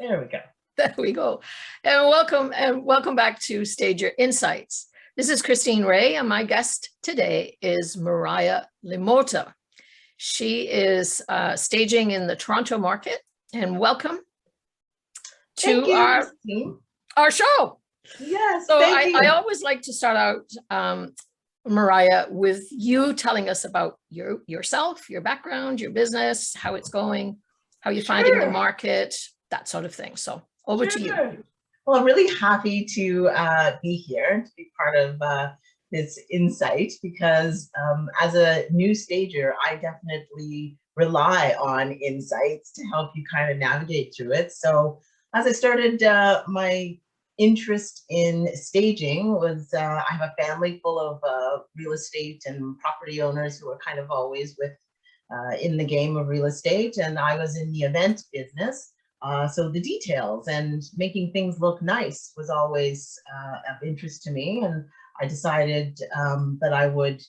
There we go. There we go. And welcome back to Stage Your Insights. This is Christine Ray, and my guest today is Moriah Limotta. She is staging in the Toronto market, and welcome Thank to you, our Christine. show. Yes, So thank you. I always like to start out, Moriah, with you telling us about yourself, your background, your business, how it's going, how you're finding the market, that sort of thing. So over to you. Well, I'm really happy to be here, to be part of this insight, because as a new stager, I definitely rely on insights to help you kind of navigate through it. So as I started, my interest in staging was, I have a family full of real estate and property owners who are kind of always in the game of real estate, and I was in the event business. So the details and making things look nice was always of interest to me. And I decided that I would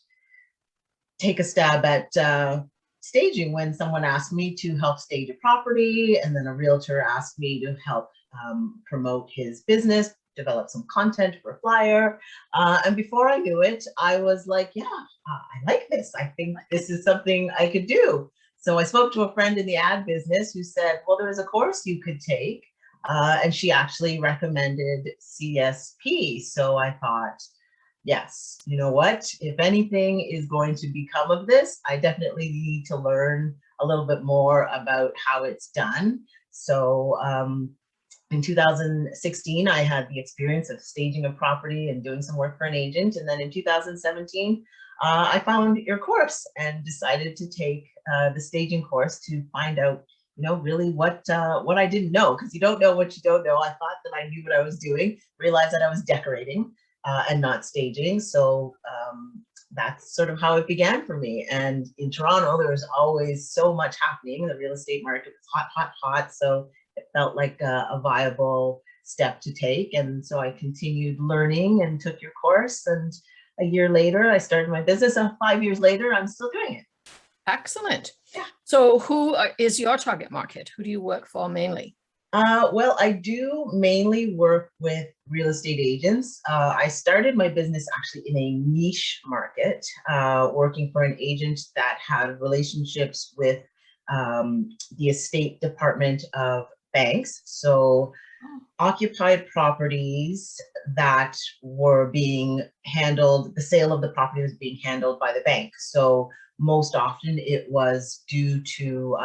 take a stab at staging when someone asked me to help stage a property, and then a realtor asked me to help promote his business, develop some content for a flyer. And before I knew it, I was like, yeah, I like this. I think this is something I could do. So I spoke to a friend in the ad business who said, well, there is a course you could take. And she actually recommended CCSP. So I thought, yes, you know what? If anything is going to become of this, I definitely need to learn a little bit more about how it's done. So in 2016, I had the experience of staging a property and doing some work for an agent. And then in 2017, I found your course and decided to take the staging course to find out, really what I didn't know, because you don't know what you don't know. I thought that I knew what I was doing, realized that I was decorating and not staging. So that's sort of how it began for me. And in Toronto, there was always so much happening. The real estate market was hot, hot, hot. So it felt like a viable step to take. And so I continued learning and took your course. And a year later, I started my business. And 5 years later, I'm still doing it. Excellent. Yeah. So who is your target market? Who do you work for mainly? Well, I do mainly work with real estate agents. I started my business actually in a niche market, working for an agent that had relationships with the estate department of banks. So occupied properties that were being handled, the sale of the property was being handled by the bank. So most often it was due to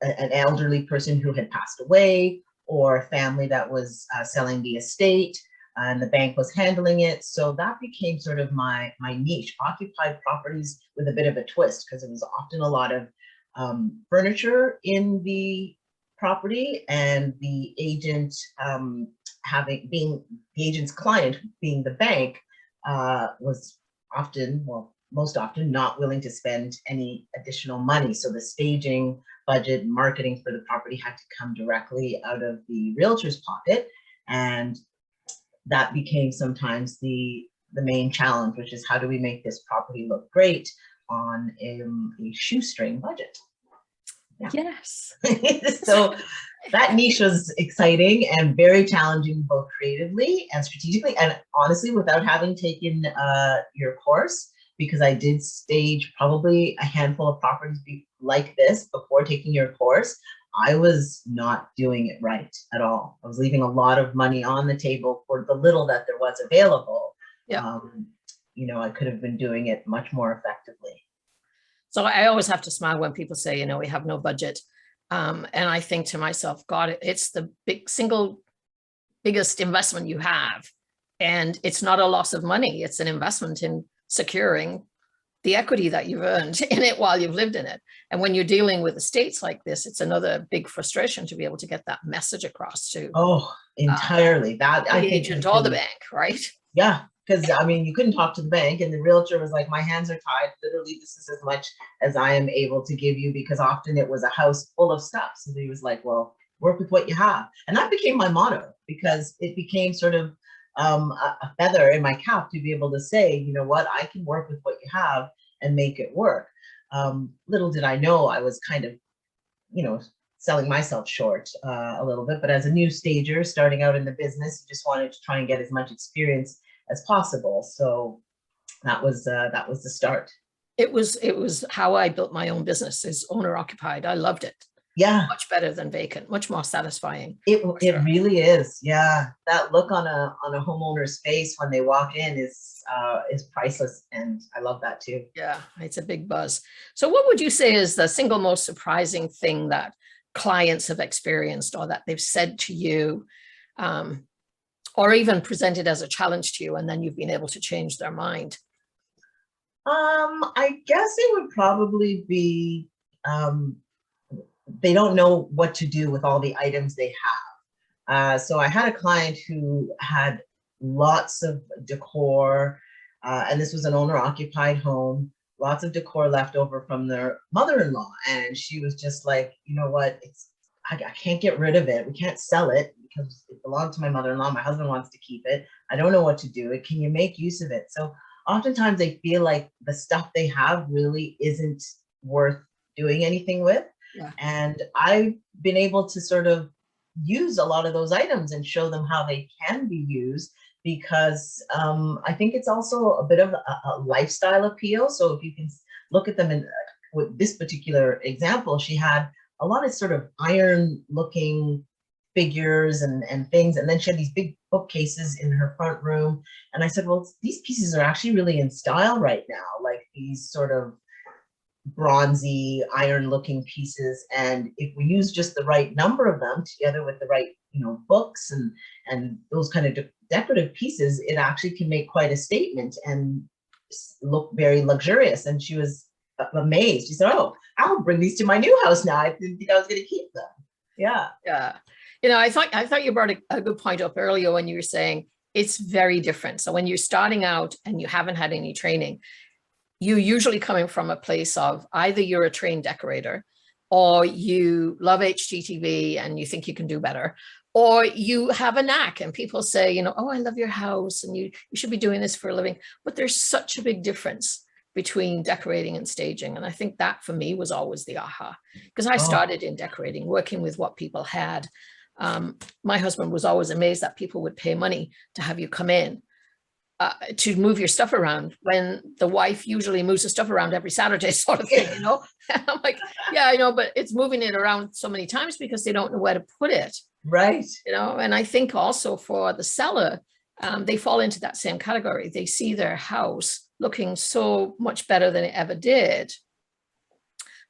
an elderly person who had passed away, or a family that was selling the estate, and the bank was handling it. So that became sort of my niche, occupied properties with a bit of a twist, because it was often a lot of furniture in the property, and the agent being the agent's client, being the bank, was often, well, most often not willing to spend any additional money. So the staging budget, marketing for the property had to come directly out of the realtor's pocket. And that became sometimes the main challenge, which is how do we make this property look great on a shoestring budget? Yeah. Yes. So that niche was exciting and very challenging, both creatively and strategically. And honestly, without having taken your course, because I did stage probably a handful of properties like this before taking your course, I was not doing it right at all. I was leaving a lot of money on the table for the little that there was available. Yeah. I could have been doing it much more effectively. So I always have to smile when people say, we have no budget. And I think to myself, God, it's the biggest investment you have. And it's not a loss of money. It's an investment in securing the equity that you've earned in it while you've lived in it. And when you're dealing with estates like this, it's another big frustration to be able to get that message across to. Oh, entirely. That the agent or the bank, right? Yeah. Because I mean, you couldn't talk to the bank, and the realtor was like, my hands are tied. Literally, this is as much as I am able to give you, because often it was a house full of stuff. So he was like, well, work with what you have. And that became my motto, because it became sort of a feather in my cap to be able to say, you know what, I can work with what you have and make it work. Little did I know I was kind of, selling myself short a little bit. But as a new stager starting out in the business, you just wanted to try and get as much experience as possible. So that was the start. It was how I built my own business, is owner occupied. I loved it. Yeah, Much better than vacant, much more satisfying. it really is. Yeah, that look on a homeowner's face when they walk in is priceless, and I love that too. Yeah, it's a big buzz. So what would you say is the single most surprising thing that clients have experienced, or that they've said to you, or even presented as a challenge to you, and then you've been able to change their mind? I guess it would probably be they don't know what to do with all the items they have. So I had a client who had lots of decor, and this was an owner-occupied home, lots of decor left over from their mother-in-law. And she was just like, you know what, I can't get rid of it. We can't sell it because it belonged to my mother-in-law. My husband wants to keep it. I don't know what to do. Can you make use of it? So oftentimes they feel like the stuff they have really isn't worth doing anything with. Yeah. And I've been able to sort of use a lot of those items and show them how they can be used, because I think it's also a bit of a lifestyle appeal. So if you can look at them in with this particular example, she had a lot of sort of iron looking figures and things. And then she had these big bookcases in her front room. And I said, well, these pieces are actually really in style right now, like these sort of bronzy iron looking pieces. And if we use just the right number of them together with the right, books and those kind of decorative pieces, it actually can make quite a statement and look very luxurious. And she was amazed. She said, oh, I'll bring these to my new house now. I didn't think I was going to keep them. Yeah. Yeah. I thought you brought a good point up earlier when you were saying it's very different. So when you're starting out and you haven't had any training, you're usually coming from a place of either you're a trained decorator, or you love HGTV and you think you can do better, or you have a knack and people say, oh, I love your house and you should be doing this for a living. But there's such a big difference between decorating and staging. And I think that for me was always the aha, because I started in decorating, working with what people had. My husband was always amazed that people would pay money to have you come in to move your stuff around, when the wife usually moves the stuff around every Saturday, sort of thing, And I'm like, yeah, I know, but it's moving it around so many times because they don't know where to put it. Right. And I think also for the seller, they fall into that same category. They see their house looking so much better than it ever did.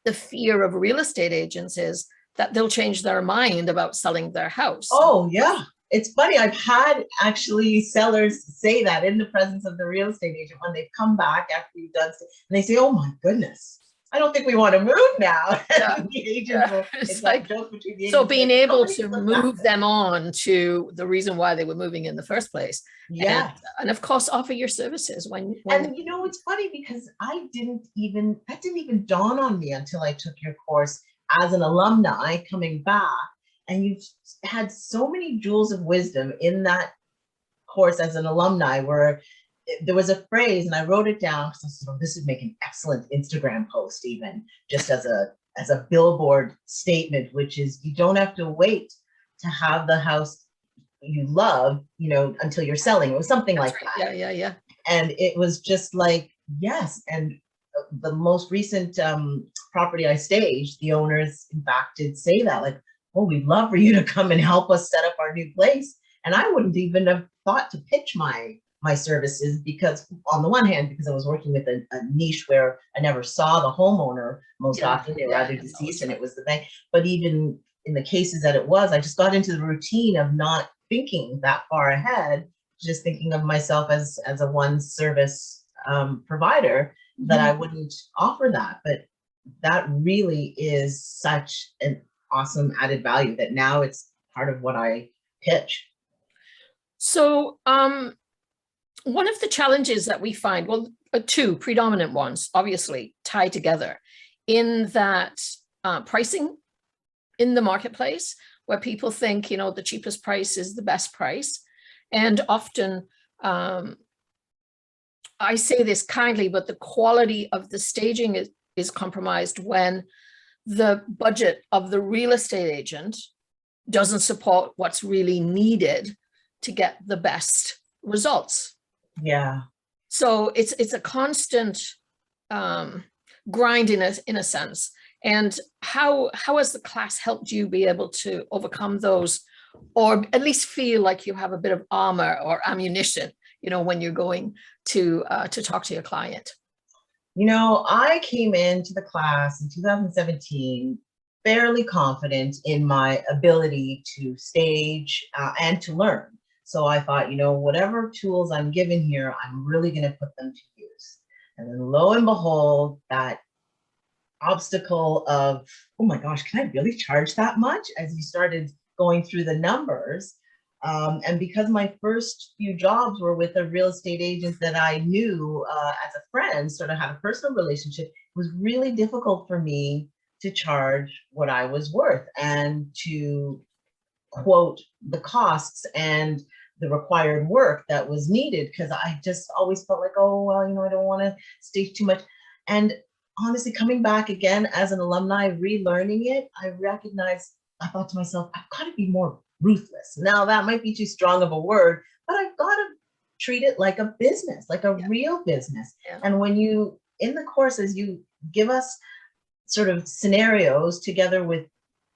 The fear of real estate agents is that they'll change their mind about selling their house. Oh, yeah. It's funny. I've had actually sellers say that in the presence of the real estate agent when they've come back after you've done, and they say, oh my goodness, I don't think we want to move now. Yeah. The agent will, it's like, the so being able to move that. them on to the reason why they were moving in the first place. Yeah. And of course, offer your services when and it's funny because that didn't even dawn on me until I took your course as an alumni coming back. And you've had so many jewels of wisdom in that course as an alumni, where there was a phrase, and I wrote it down because I said, oh, this would make an excellent Instagram post, even just as a billboard statement, which is, you don't have to wait to have the house you love, until you're selling. It was something like that. Yeah. And it was just like, yes. And the most recent property I staged, the owners in fact did say that, like, oh, we'd love for you to come and help us set up our new place. And I wouldn't even have thought to pitch my services, because on the one hand, because I was working with a niche where I never saw the homeowner most often, they were either deceased and it was the bank. But even in the cases that it was, I just got into the routine of not thinking that far ahead, just thinking of myself as a one service provider, that I wouldn't offer that. But that really is such an awesome added value that now it's part of what I pitch. So one of the challenges that we find, well, two predominant ones, obviously tied together, in that pricing in the marketplace, where people think, the cheapest price is the best price. And often, I say this kindly, but the quality of the staging is compromised when the budget of the real estate agent doesn't support what's really needed to get the best results. Yeah. So it's a constant grind in a sense. And how has the class helped you be able to overcome those, or at least feel like you have a bit of armor or ammunition, you know, when you're going to talk to your client? You know, I came into the class in 2017 fairly confident in my ability to stage and to learn. So I thought, you know, whatever tools I'm given here, I'm really going to put them to use. And then lo and behold, that obstacle of, oh my gosh, can I really charge that much? As you started going through the numbers. And because my first few jobs were with a real estate agent that I knew as a friend, sort of had a personal relationship, it was really difficult for me to charge what I was worth and to quote the costs and the required work that was needed, because I just always felt like, oh, well, you know, I don't want to stage too much. And honestly, coming back again as an alumni, relearning it, I thought to myself, I've got to be more ruthless. Now, that might be too strong of a word, but I've got to treat it like a business, like a real business. Yeah. And when you, in the courses, you give us sort of scenarios together with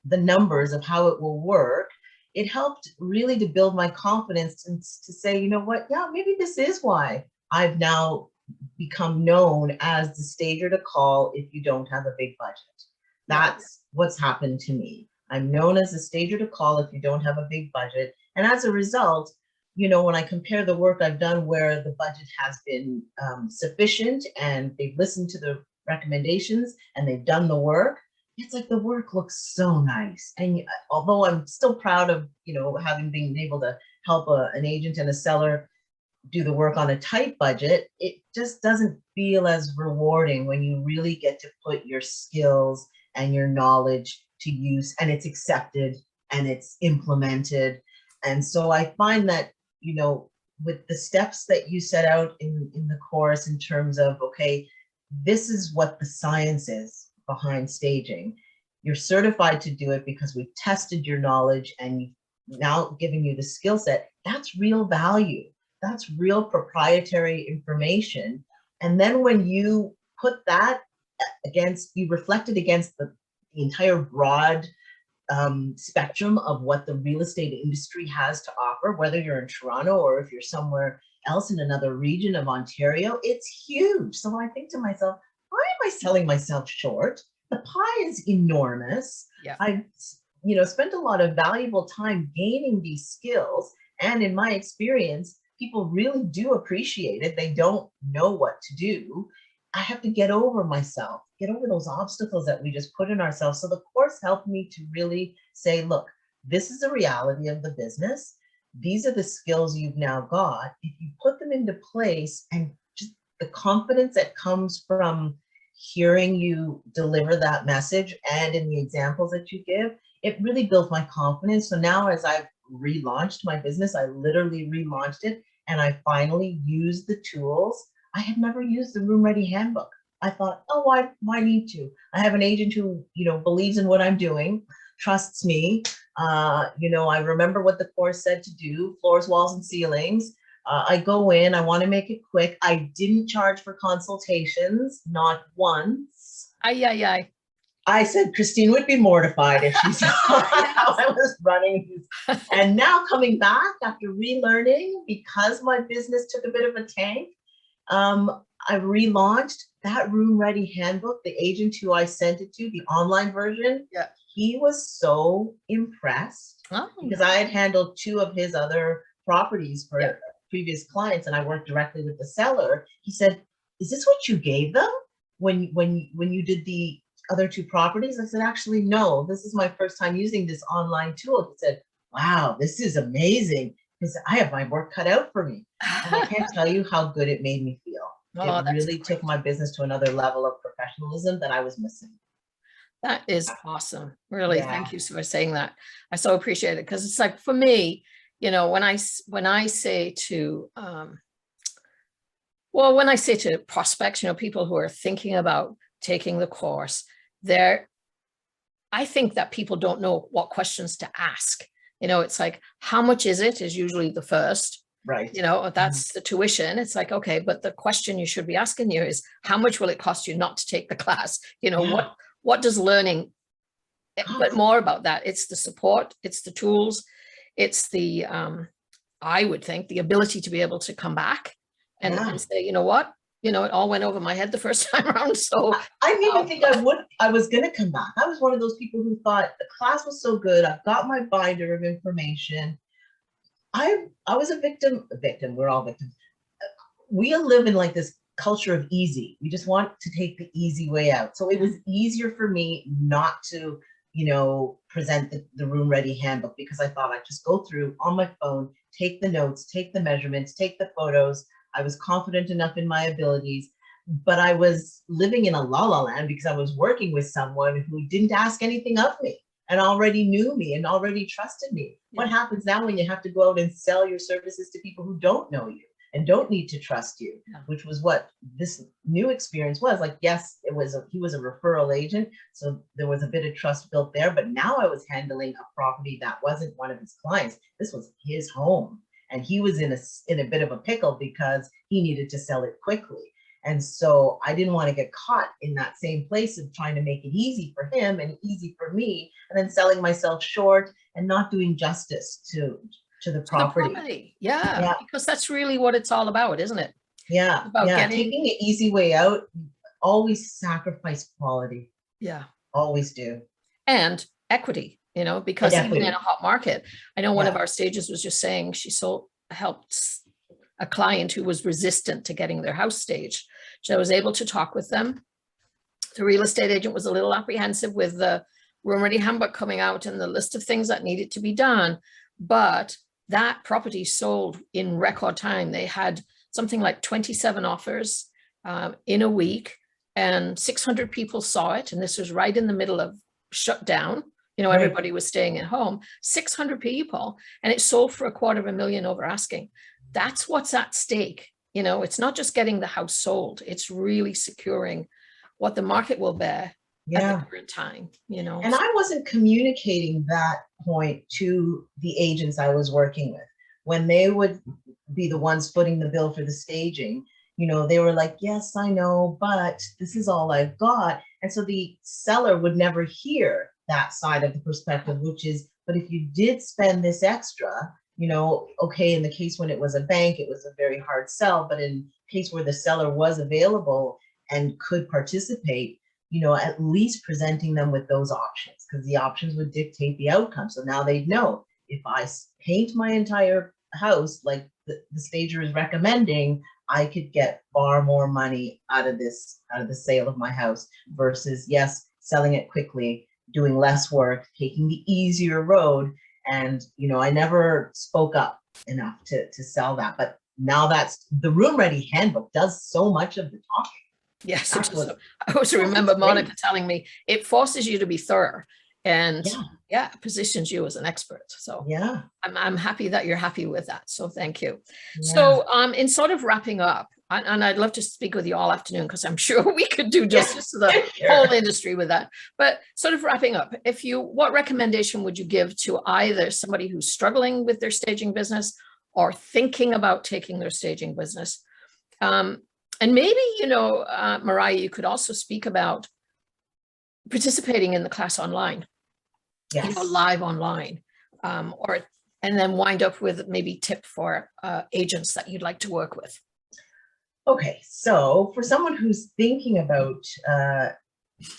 the numbers of how it will work, it helped really to build my confidence and to say, you know what, yeah, maybe this is why I've now become known as the stager to call if you don't have a big budget. That's what's happened to me. I'm known as a stager to call if you don't have a big budget. And as a result, you know, when I compare the work I've done where the budget has been sufficient and they've listened to the recommendations and they've done the work, it's like the work looks so nice. And although I'm still proud of, you know, having been able to help an agent and a seller do the work on a tight budget, it just doesn't feel as rewarding when you really get to put your skills and your knowledge to use and it's accepted and it's implemented. And so I find that, you know, with the steps that you set out in the course in terms of, okay, this is what the science is behind staging. You're certified to do it because we've tested your knowledge and you've now given you the skill set. That's real value. That's real proprietary information. And then when you put that against, you reflect it against the entire broad spectrum of what the real estate industry has to offer, whether you're in Toronto or if you're somewhere else in another region of Ontario, it's huge. So I think to myself, why am I selling myself short? The pie is enormous. Yeah. I've, you know, spent a lot of valuable time gaining these skills. And in my experience, people really do appreciate it. They don't know what to do. I have to get over myself, get over those obstacles that we just put in ourselves. So the course helped me to really say, look, this is the reality of the business. These are the skills you've now got. If you put them into place and just the confidence that comes from hearing you deliver that message and in the examples that you give, it really built my confidence. So now as I've relaunched my business, I literally relaunched it and I finally used the tools. I had never used the Room Ready Handbook. I thought, oh, why need to? I have an agent who, you know, believes in what I'm doing, trusts me. You know, I remember what the course said to do, floors, walls, and ceilings. I go in, I want to make it quick. I didn't charge for consultations, not once. I said Christine would be mortified if she saw how I was running. And now coming back after relearning, because my business took a bit of a tank, I relaunched that Room Ready Handbook. The agent who I sent it to, the online version, he was so impressed because I had handled 2 of his other properties for previous clients and I worked directly with the seller. He said, is this what you gave them when you did the other 2 properties? I said, actually, no, this is my first time using this online tool. He said, wow, this is amazing because I have my work cut out for me. And I can't tell you how good it made me feel. It really took my business to another level of professionalism that I was missing. That is awesome. Really, thank you for saying that. I so appreciate it because it's like for me, you know, when I say to when I say to prospects, you know, people who are thinking about taking the course, they're I think that people don't know what questions to ask. You know, it's like, how much is it is usually the first. Right. You know, that's the tuition. It's like, okay, but the question you should be asking you is, how much will it cost you not to take the class? You know, Yeah. what does learning, but more about that, it's the support, it's the tools, it's the, I would think, the ability to be able to come back and say, you know what, you know, it all went over my head the first time around. So I didn't even think I was going to come back. I was one of those people who thought the class was so good. I've got my binder of information. I was a victim. We're all victims. We live in like this culture of easy. We just want to take the easy way out. So it was easier for me not to, you know, present the room ready handbook, because I thought I'd just go through on my phone, take the notes, take the measurements, take the photos. I was confident enough in my abilities, but I was living in a la-la land because I was working with someone who didn't ask anything of me and already knew me and already trusted me. Yeah. What happens now when you have to go out and sell your services to people who don't know you and don't need to trust you, which was what this new experience was. Like, yes, he was a referral agent, so there was a bit of trust built there, but now I was handling a property that wasn't one of his clients. This was his home, and he was in a bit of a pickle because he needed to sell it quickly. And so I didn't want to get caught in that same place of trying to make it easy for him and easy for me, and then selling myself short and not doing justice to the property. Yeah, because that's really what it's all about, isn't it? Yeah, about taking an easy way out. Always sacrifice quality. Yeah, always do. And equity, you know, because even in a hot market, I know one of our stages was just saying she helped a client who was resistant to getting their house staged. So I was able to talk with them. The real estate agent was a little apprehensive with the room ready handbook coming out and the list of things that needed to be done, but that property sold in record time. They had something like 27 offers in a week, and 600 people saw it. And this was right in the middle of shutdown. You know, everybody was staying at home, 600 people, and it sold for $250,000 over asking. That's what's at stake. You know, it's not just getting the house sold. It's really securing what the market will bear at the current time, you know. And I wasn't communicating that point to the agents I was working with. When they would be the ones footing the bill for the staging, you know, they were like, yes, I know, but this is all I've got. And so the seller would never hear that side of the perspective, which is, but if you did spend this extra, you know, okay, in the case when it was a bank, it was a very hard sell, but in case where the seller was available and could participate, you know, at least presenting them with those options, because the options would dictate the outcome. So now they'd know, if I paint my entire house like the stager is recommending, I could get far more money out of the sale of my house versus, yes, selling it quickly, doing less work, taking the easier road. And, you know, I never spoke up enough to sell that. But now that's the room ready handbook does so much of the talking. Yes, I also remember Monica telling me it forces you to be thorough and positions you as an expert. So I'm happy that you're happy with that. So thank you. So in sort of wrapping up, and I'd love to speak with you all afternoon, because I'm sure we could do justice to the whole industry with that. But sort of wrapping up, what recommendation would you give to either somebody who's struggling with their staging business or thinking about taking their staging business? And maybe, you know, Moriah, you could also speak about participating in the class online, you know, live online, and then wind up with maybe tip for agents that you'd like to work with. Okay, so for someone who's thinking about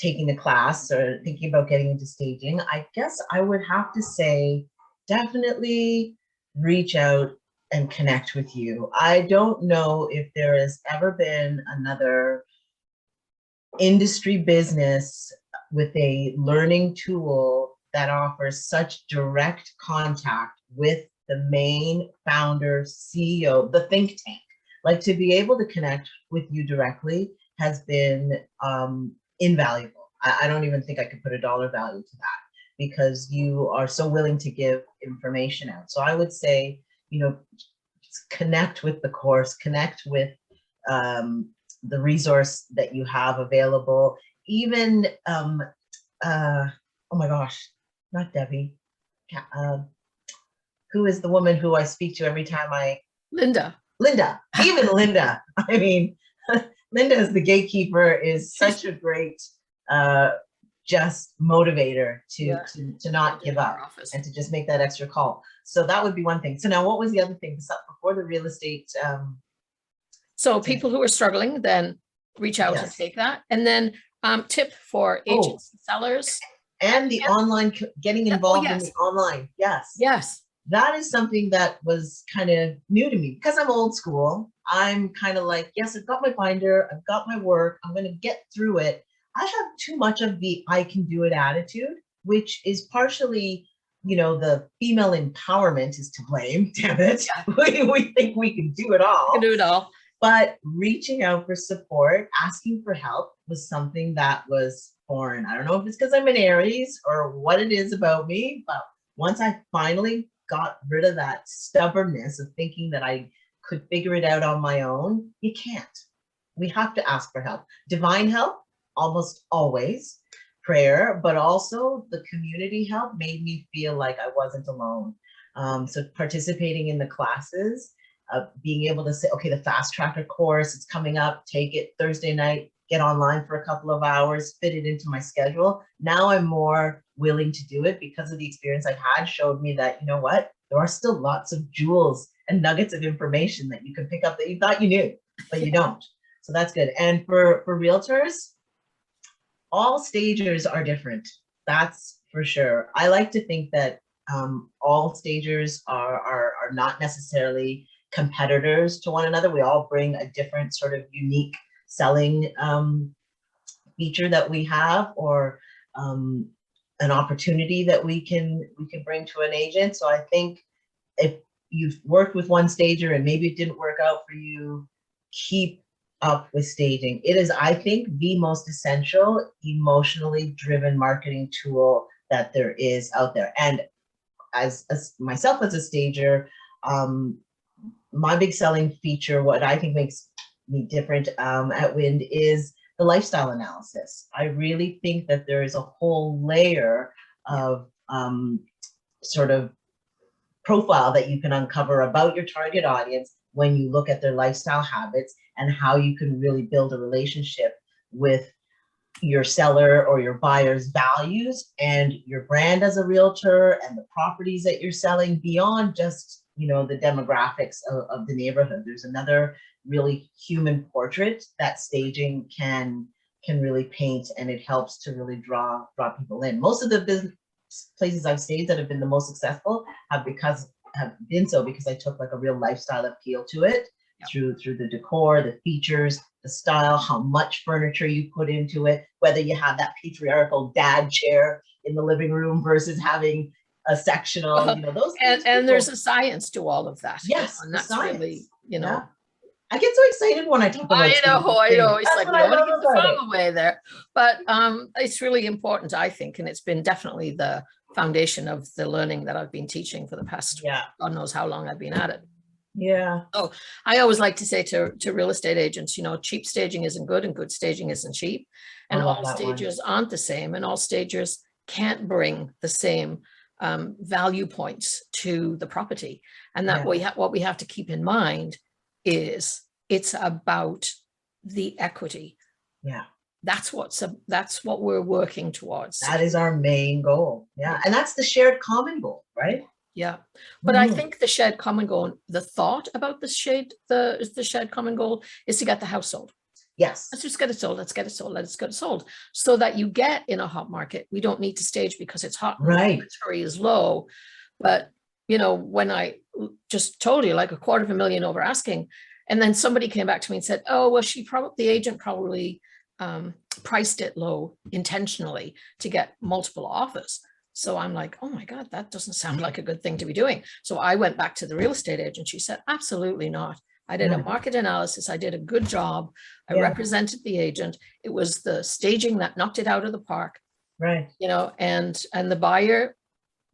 taking the class or thinking about getting into staging, I guess I would have to say, definitely reach out and connect with you. I don't know if there has ever been another industry business with a learning tool that offers such direct contact with the main founder, CEO, the think tank. Like, to be able to connect with you directly has been invaluable. I don't even think I could put a dollar value to that, because you are so willing to give information out. So I would say, you know, connect with the course, connect with the resource that you have available. Even oh my gosh, not Debbie. Who is the woman who I speak to every time Linda. Linda, even Linda. I mean, Linda as the gatekeeper is such a great just motivator to not give up and to just make that extra call. So that would be one thing. So now what was the other thing before the real estate? So people who are struggling, then reach out and take that. And then tip for agents and sellers. And the online, getting involved in the online. Yes. Yes. That is something that was kind of new to me because I'm old school. I'm kind of like, yes, I've got my binder, I've got my work, I'm going to get through it. I have too much of the I can do it attitude, which is partially, the female empowerment is to blame. Damn it. Yeah. We think we can do it all. We can do it all. But reaching out for support, asking for help was something that was foreign. I don't know if it's because I'm an Aries or what it is about me, but once I finally got rid of that stubbornness of thinking that I could figure it out on my own, you can't. We have to ask for help. Divine help, almost always. Prayer, but also the community help made me feel like I wasn't alone. So participating in the classes, being able to say, okay, the fast tracker course, it's coming up, take it Thursday night, get online for a couple of hours, fit it into my schedule. Now I'm more willing to do it because of the experience I've had showed me that, you know what, there are still lots of jewels and nuggets of information that you can pick up that you thought you knew, but you don't. So that's good. And for realtors, all stagers are different. That's for sure. I like to think that all stagers are not necessarily competitors to one another. We all bring a different sort of unique selling feature that we have, or an opportunity that we can bring to an agent. So I think if you've worked with one stager and maybe it didn't work out for you, keep up with staging. It is, I think, the most essential emotionally driven marketing tool that there is out there. And as myself as a stager, my big selling feature, what I think makes me different at Wind, is the lifestyle analysis. I really think that there is a whole layer of sort of profile that you can uncover about your target audience when you look at their lifestyle habits and how you can really build a relationship with your seller or your buyer's values and your brand as a realtor and the properties that you're selling beyond just, the demographics of the neighborhood. There's another really human portrait that staging can really paint, and it helps to really draw people in. Most of the business places I've staged that have been the most successful have been so because I took like a real lifestyle appeal to it. Through the decor, the features, the style, how much furniture you put into it, whether you have that patriarchal dad chair in the living room versus having a sectional, those things. And there's a science to all of that. Yes, and that's really, Yeah. I get so excited when I talk about I know. It's that's like, we want to get the far away there. But it's really important, I think, and it's been definitely the foundation of the learning that I've been teaching for the past, God knows how long I've been at it. Yeah. So I always like to say to real estate agents, cheap staging isn't good and good staging isn't cheap. And all stagers aren't the same, and all stagers can't bring the same value points to the property. And that what we have to keep in mind is it's about the equity. Yeah. That's what we're working towards. That is our main goal. Yeah. And that's the shared common goal, right? Yeah. But I think the shared common goal, the thought about the shared common goal is to get the house sold. Yes. Let's just get it sold. Let's get it sold. Let's get it sold. So that you get in a hot market. We don't need to stage because it's hot. Right. Inventory is low. But, when I just told you like $250,000 over asking, and then somebody came back to me and said, oh, well, the agent probably priced it low intentionally to get multiple offers. So I'm like, oh my God, that doesn't sound like a good thing to be doing. So I went back to the real estate agent. She said, absolutely not. I did a market analysis. I did a good job. I represented the agent. It was the staging that knocked it out of the park. Right. And the buyer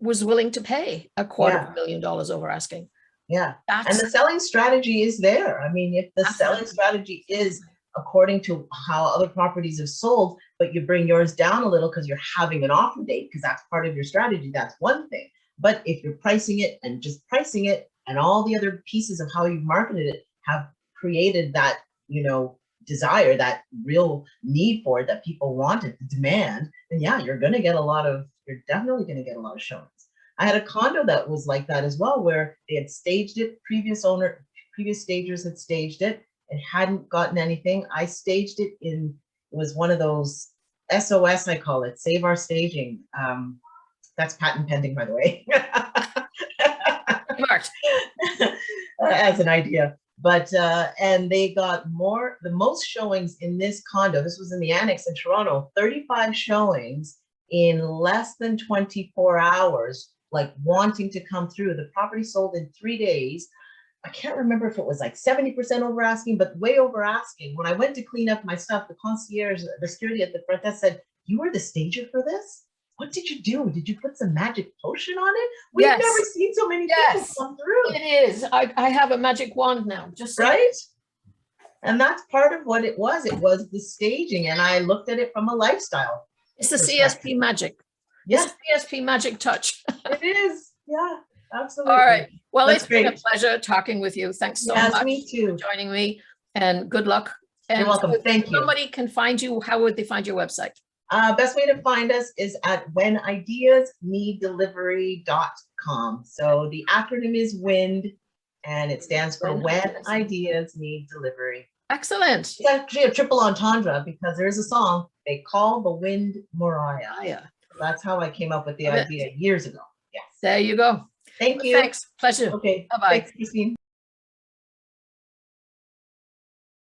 was willing to pay $250,000 over asking. Yeah. And the selling strategy is there. I mean, if the selling strategy is according to how other properties have sold, but you bring yours down a little because you're having an offer date, because that's part of your strategy, that's one thing. But if you're pricing it and just pricing it, and all the other pieces of how you've marketed it have created that, desire, that real need for it, that people wanted, the demand, then yeah, you're definitely going to get a lot of showings. I had a condo that was like that as well, where they had staged it, previous stagers had staged it and hadn't gotten anything. I staged it it was one of those SOS, I call it, Save Our Staging. That's patent pending, by the way. As an idea. But, and they got the most showings in this condo. This was in the annex in Toronto, 35 showings in less than 24 hours, like wanting to come through. The property sold in 3 days. I can't remember if it was like 70% over asking, but way over asking. When I went to clean up my stuff, the concierge, the security at the front desk said, "You were the stager for this? What did you do? Did you put some magic potion on it? We've never seen so many people come through." It is. I have a magic wand now, just so. Right? And that's part of what it was. It was the staging, and I looked at it from a lifestyle. It's the CSP magic. Yes. CSP magic touch. It is. Yeah, absolutely. All right. Well, That's it's been a pleasure talking with you. Thanks so much me too. for joining me, and good luck. And you're welcome. Thank you. Somebody can find you. How would they find your website? Best way to find us is at whenideasneeddelivery.com. So the acronym is WIND, and it stands for When Ideas Need Delivery. Excellent. It's actually a triple entendre, because there's a song they call the wind Moriah. That's how I came up with the idea years ago. Yes. There you go. Thank you. Thanks. Pleasure. Okay. Bye-bye. Thanks, Christine.